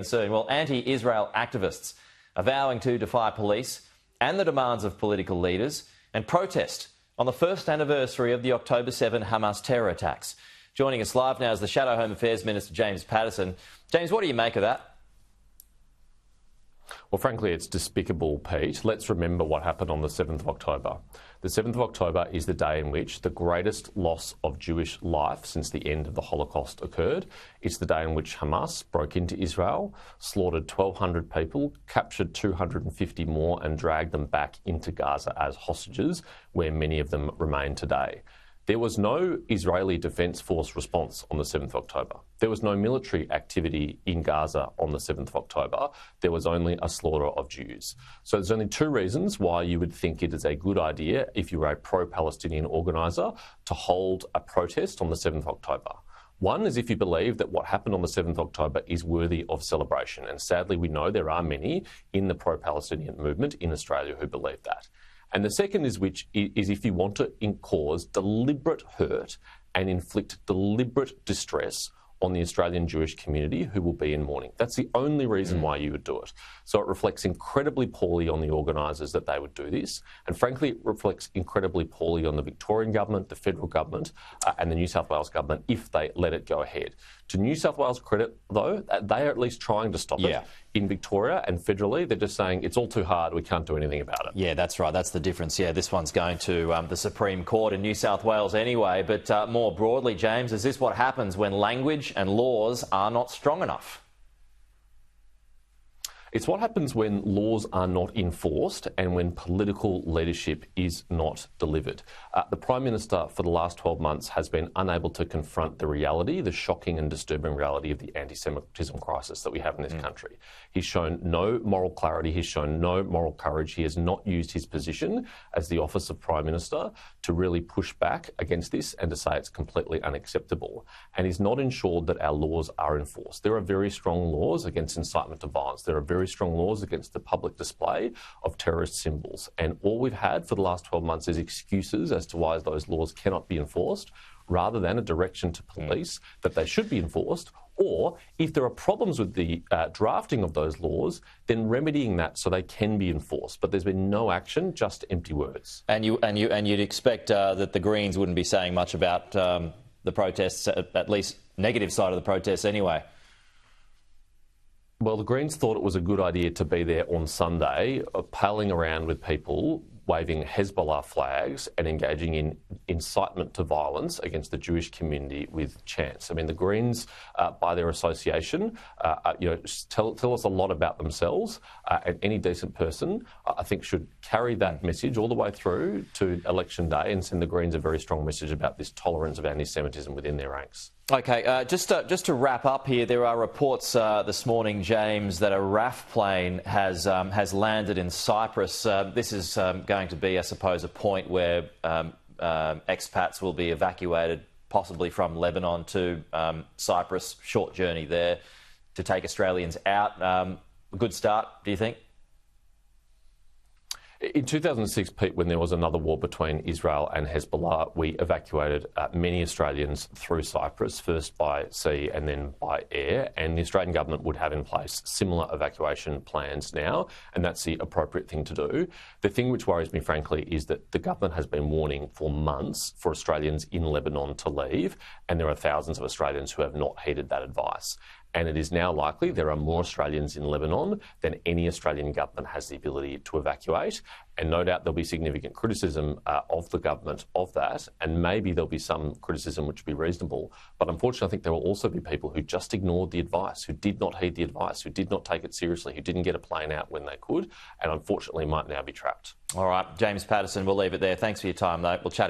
Soon. Well, anti-Israel activists are vowing to defy police and the demands of political leaders and protest on the first anniversary of the October 7 Hamas terror attacks. Joining us live now is the Shadow Home Affairs Minister, James Patterson. James, what do you make of that? Well, frankly, it's despicable, Pete. Let's remember what happened on the 7th of October. The 7th of October is the day in which the greatest loss of Jewish life since the end of the Holocaust occurred. It's the day in which Hamas broke into Israel, slaughtered 1,200 people, captured 250 more and dragged them back into Gaza as hostages, where many of them remain today. There was no Israeli Defence Force response on the 7th of October. There was no military activity in Gaza on the 7th of October. There was only a slaughter of Jews. So there's only two reasons why you would think it is a good idea, if you were a pro-Palestinian organiser, to hold a protest on the 7th of October. One is if you believe that what happened on the 7th of October is worthy of celebration. And sadly, we know there are many in the pro-Palestinian movement in Australia who believe that. And the second is if you want to cause deliberate hurt and inflict deliberate distress on the Australian Jewish community who will be in mourning. That's the only reason why you would do it. So it reflects incredibly poorly on the organisers that they would do this. And frankly, it reflects incredibly poorly on the Victorian government, the federal government and the New South Wales government if they let it go ahead. To New South Wales' credit, though, they are at least trying to stop it. In Victoria and federally, they're just saying it's all too hard, we can't do anything about it. Yeah, that's right. That's the difference. Yeah, this one's going to the Supreme Court in New South Wales anyway. But more broadly, James, is this what happens when language and laws are not strong enough? It's what happens when laws are not enforced and when political leadership is not delivered. The Prime Minister for the last 12 months has been unable to confront the reality, the shocking and disturbing reality of the anti-Semitism crisis that we have in this country. He's shown no moral clarity, he's shown no moral courage. He has not used his position as the office of Prime Minister to really push back against this and to say it's completely unacceptable. And he's not ensured that our laws are enforced. There are very strong laws against incitement to violence. There are very strong laws against the public display of terrorist symbols. And all we've had for the last 12 months is excuses as to why those laws cannot be enforced, rather than a direction to police that they should be enforced, or if there are problems with the drafting of those laws, then remedying that so they can be enforced. But there's been no action, just empty words. And you'd expect that the Greens wouldn't be saying much about the protests, at least negative side of the protests anyway. Well, the Greens thought it was a good idea to be there on Sunday, palling around with people, waving Hezbollah flags and engaging in incitement to violence against the Jewish community with chants. I mean, the Greens, by their association, tell us a lot about themselves, and any decent person, I think, should carry that message all the way through to election day and send the Greens a very strong message about this tolerance of anti-Semitism within their ranks. OK, just to wrap up here, there are reports this morning, James, that a RAF plane has landed in Cyprus. This is going to be, I suppose, a point where expats will be evacuated, possibly from Lebanon to Cyprus. Short journey there to take Australians out. A good start, do you think? In 2006, Pete, when there was another war between Israel and Hezbollah, we evacuated many Australians through Cyprus, first by sea and then by air, and the Australian government would have in place similar evacuation plans now, and that's the appropriate thing to do. The thing which worries me, frankly, is that the government has been warning for months for Australians in Lebanon to leave, and there are thousands of Australians who have not heeded that advice. And it is now likely there are more Australians in Lebanon than any Australian government has the ability to evacuate. And no doubt there'll be significant criticism of the government of that, and maybe there'll be some criticism which will be reasonable. But unfortunately, I think there will also be people who just ignored the advice, who did not heed the advice, who did not take it seriously, who didn't get a plane out when they could, and unfortunately might now be trapped. All right, James Patterson, we'll leave it there. Thanks for your time, though. We'll chat